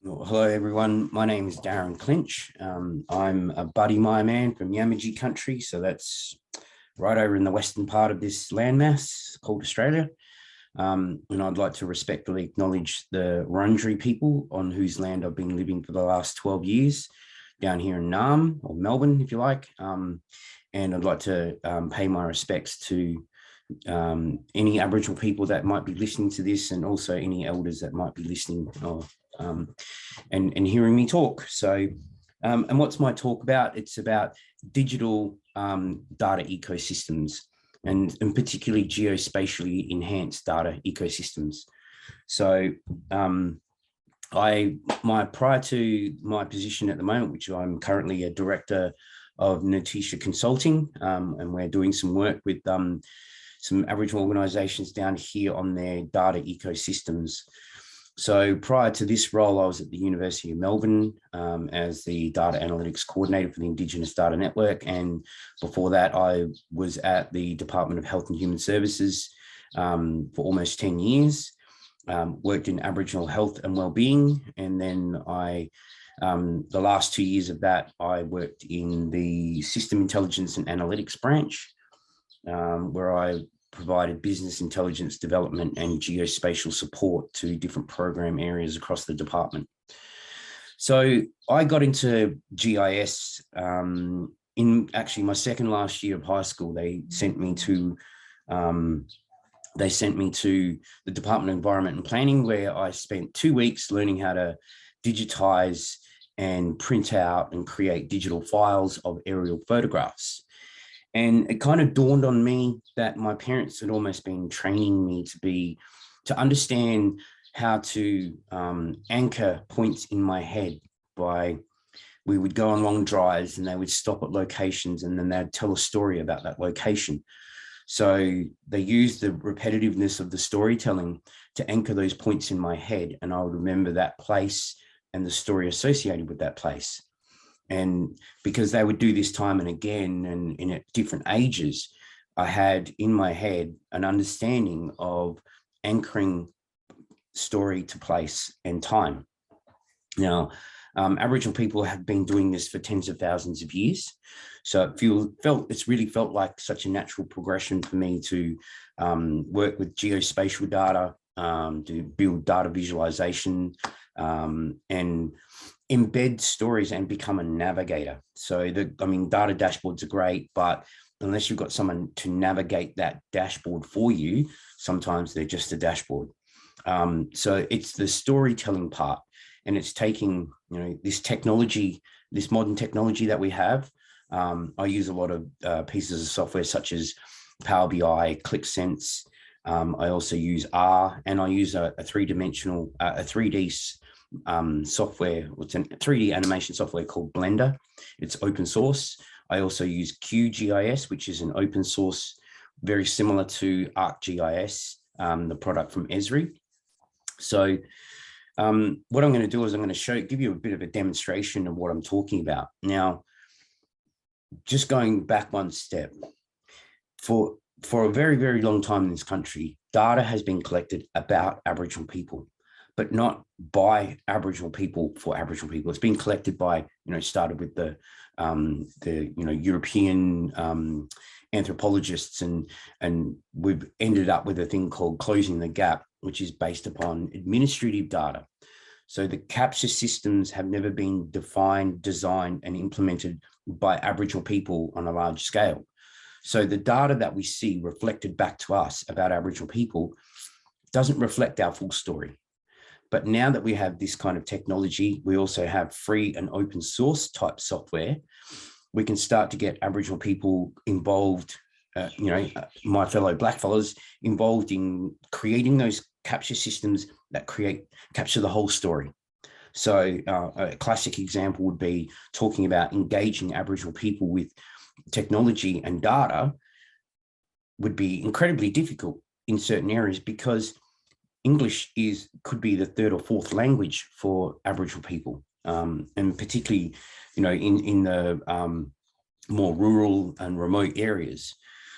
Well, hello, everyone. My name is Darren Clinch. I'm a Buddy Mire man from Yamaji country. So that's right over in the western part of this landmass called Australia. And I'd like to respectfully acknowledge the Wurundjeri people on whose land I've been living for the last 12 years down here in Naarm, or Melbourne, if you like. And I'd like to pay my respects to any Aboriginal people that might be listening to this, and also any elders that might be listening um, and hearing me talk. So, and what's my talk about? It's about digital data ecosystems, and particularly geospatially enhanced data ecosystems. So, prior to my position at the moment, which I'm currently a director of Natisha Consulting, and we're doing some work with some Aboriginal organisations down here on their data ecosystems. So prior to this role, I was at the University of Melbourne as the data analytics coordinator for the Indigenous Data Network. And before that, I was at the Department of Health and Human Services for almost 10 years, worked in Aboriginal health and wellbeing. And then the last 2 years of that, I worked in the System Intelligence and Analytics branch, where I provided business intelligence development and geospatial support to different program areas across the department. So I got into GIS in actually my second last year of high school. They sent me to the Department of Environment and Planning, where I spent 2 weeks learning how to digitize and print out and create digital files of aerial photographs. And it kind of dawned on me that my parents had almost been training me to understand how to anchor points in my head. We would go on long drives and they would stop at locations, and then they'd tell a story about that location. So they used the repetitiveness of the storytelling to anchor those points in my head, and I would remember that place and the story associated with that place. And because they would do this time and again and in at different ages, I had in my head an understanding of anchoring story to place and time. Now, Aboriginal people have been doing this for tens of thousands of years. So it's really felt like such a natural progression for me to work with geospatial data, to build data visualization, and embed stories and become a navigator. So data dashboards are great, but unless you've got someone to navigate that dashboard for you, sometimes they're just a dashboard. So it's the storytelling part, and it's taking, this technology, this modern technology that we have. I use a lot of pieces of software such as Power BI, ClickSense. I also use R, and I use a 3D software. It's a 3D animation software called Blender. It's open source. I also use QGIS, which is an open source, very similar to ArcGIS, the product from Esri. So what I'm going to do is I'm going to give you a bit of a demonstration of what I'm talking about. Now, just going back one step, for a very, very long time in this country, data has been collected about Aboriginal people, but not by Aboriginal people for Aboriginal people. It's been collected by, started with the European anthropologists, and we've ended up with a thing called Closing the Gap, which is based upon administrative data. So the capture systems have never been defined, designed, and implemented by Aboriginal people on a large scale. So the data that we see reflected back to us about Aboriginal people doesn't reflect our full story. But now that we have this kind of technology, we also have free and open source type software. We can start to get Aboriginal people involved, my fellow blackfellas involved in creating those capture systems that capture the whole story. So a classic example would be talking about engaging Aboriginal people with technology and data would be incredibly difficult in certain areas, because English could be the third or fourth language for Aboriginal people, and particularly, in the more rural and remote areas.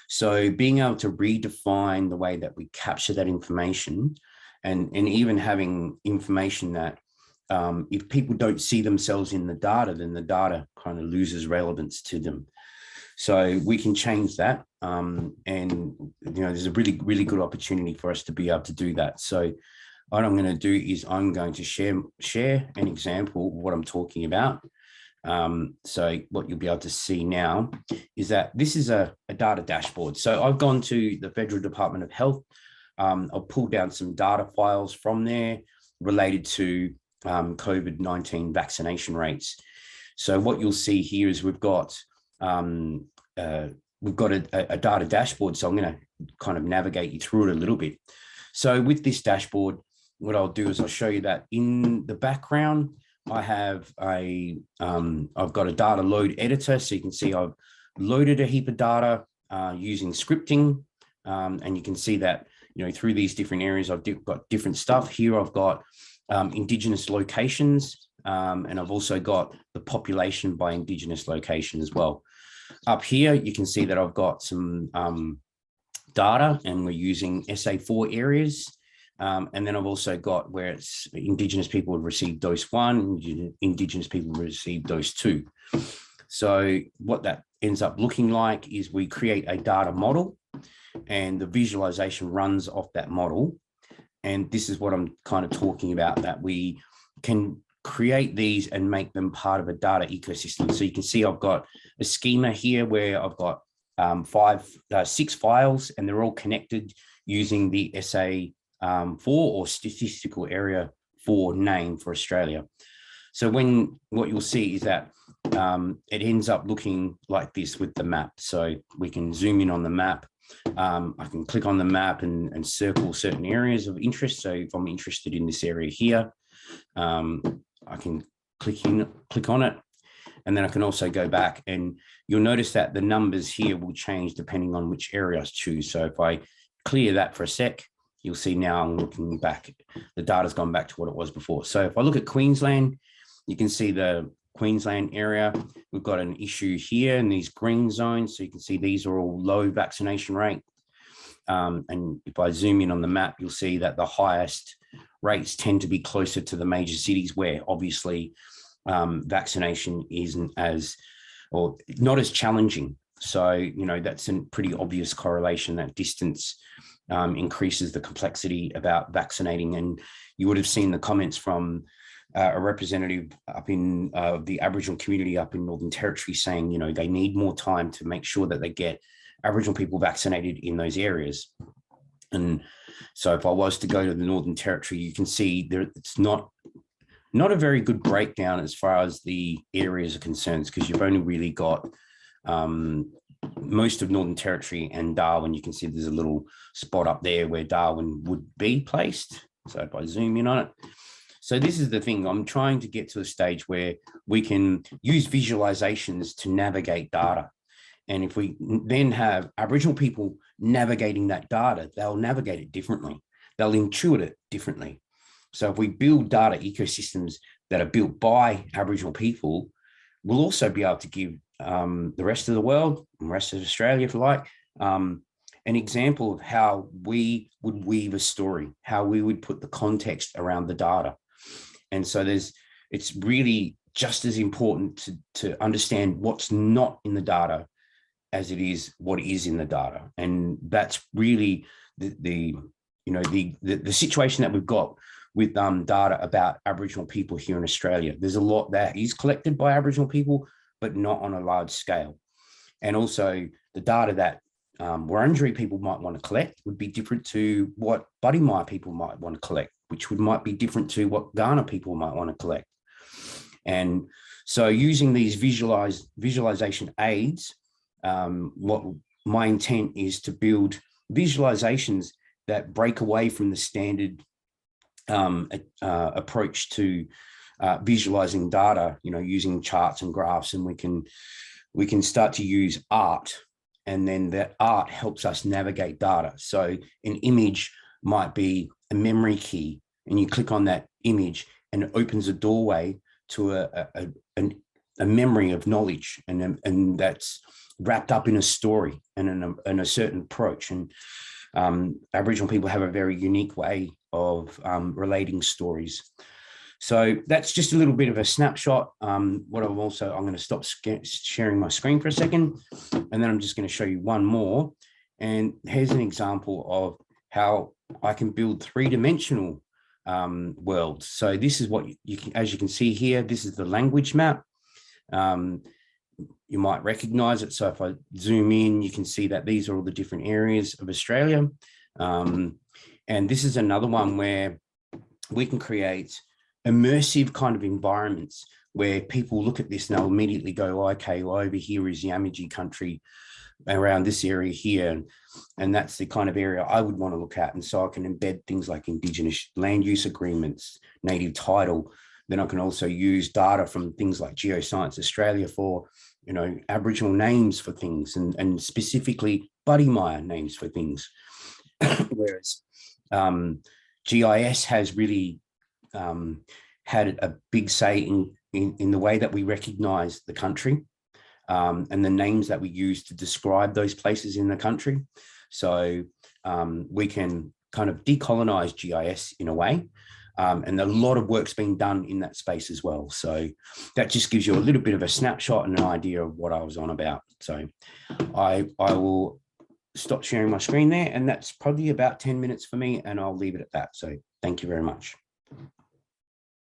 So being able to redefine the way that we capture that information, and even having information that if people don't see themselves in the data, then the data kind of loses relevance to them. So we can change that. And, there's a really, really good opportunity for us to be able to do that. So what I'm going to do is I'm going to share an example of what I'm talking about. So what you'll be able to see now is that this is a data dashboard. So I've gone to the Federal Department of Health. I've pulled down some data files from there related to COVID-19 vaccination rates. So what you'll see here is we've got a data dashboard. So I'm going to kind of navigate you through it a little bit. So with this dashboard, what I'll do is I'll show you that in the background, I have I've got a data load editor. So you can see I've loaded a heap of data using scripting. And you can see that, through these different areas, I've got different stuff. Here I've got Indigenous locations, and I've also got the population by Indigenous location as well. Up here, you can see that I've got some data, and we're using SA4 areas. And then I've also got where it's Indigenous people have received dose 1, Indigenous people have received dose 2. So what that ends up looking like is we create a data model, and the visualization runs off that model. And this is what I'm kind of talking about, that we can create these and make them part of a data ecosystem. So you can see I've got a schema here where I've got 6 files, and they're all connected using the SA4 or statistical area 4 name for Australia. So what you'll see is that it ends up looking like this with the map. So we can zoom in on the map. I can click on the map and circle certain areas of interest. So if I'm interested in this area here, I can click on it, and then I can also go back, and you'll notice that the numbers here will change depending on which area I choose. So if I clear that for a sec, you'll see now I'm looking back, the data's gone back to what it was before. So if I look at Queensland, you can see the Queensland area. We've got an issue here in these green zones. So you can see these are all low vaccination rate. And if I zoom in on the map, you'll see that the highest rates tend to be closer to the major cities, where obviously vaccination isn't or not as challenging. So, that's a pretty obvious correlation, that distance increases the complexity about vaccinating. And you would have seen the comments from a representative up in the Aboriginal community up in Northern Territory saying, they need more time to make sure that they get Aboriginal people vaccinated in those areas. And so if I was to go to the Northern Territory, you can see there it's not a very good breakdown as far as the areas are concerned, because you've only really got most of Northern Territory and Darwin. You can see there's a little spot up there where Darwin would be placed. So if I zoom in on it, so this is the thing, I'm trying to get to a stage where we can use visualizations to navigate data. And if we then have Aboriginal people navigating that data, they'll navigate it differently. They'll intuit it differently. So if we build data ecosystems that are built by Aboriginal people, we'll also be able to give the rest of the world, and the rest of Australia, if you like, an example of how we would weave a story, how we would put the context around the data. And so it's really just as important to understand what's not in the data as it is what is in the data. And that's really the situation that we've got with data about Aboriginal people here in Australia. There's a lot that is collected by Aboriginal people, but not on a large scale. And also the data that Wurundjeri people might want to collect would be different to what Buddy Mia people might want to collect, which might be different to what Kaurna people might want to collect. And so using these visualization aids, what my intent is to build visualizations that break away from the standard approach to visualizing data, using charts and graphs, and we can start to use art, and then that art helps us navigate data. So an image might be a memory key, and you click on that image and it opens a doorway to a memory of knowledge, and that's wrapped up in a story and in a certain approach. And Aboriginal people have a very unique way of relating stories. So that's just a little bit of a snapshot. I'm going to stop sharing my screen for a second, and then I'm just going to show you one more. And here's an example of how I can build three-dimensional worlds. So this is what you can, as you can see here, this is the language map. You might recognize it. So if I zoom in, you can see that these are all the different areas of Australia. And this is another one where we can create immersive kind of environments where people look at this and they'll immediately go, oh, okay, well, over here is Yamaji country around this area here. And that's the kind of area I would want to look at. And so I can embed things like Indigenous land use agreements, native title. Then I can also use data from things like Geoscience Australia for, you know, Aboriginal names for things, and specifically Buddy Mire names for things. Whereas GIS has really had a big say in the way that we recognize the country and the names that we use to describe those places in the country. So we can kind of decolonize GIS in a way. And a lot of work's been done in that space as well. So that just gives you a little bit of a snapshot and an idea of what I was on about. So I will stop sharing my screen there, and that's probably about 10 minutes for me, and I'll leave it at that. So thank you very much.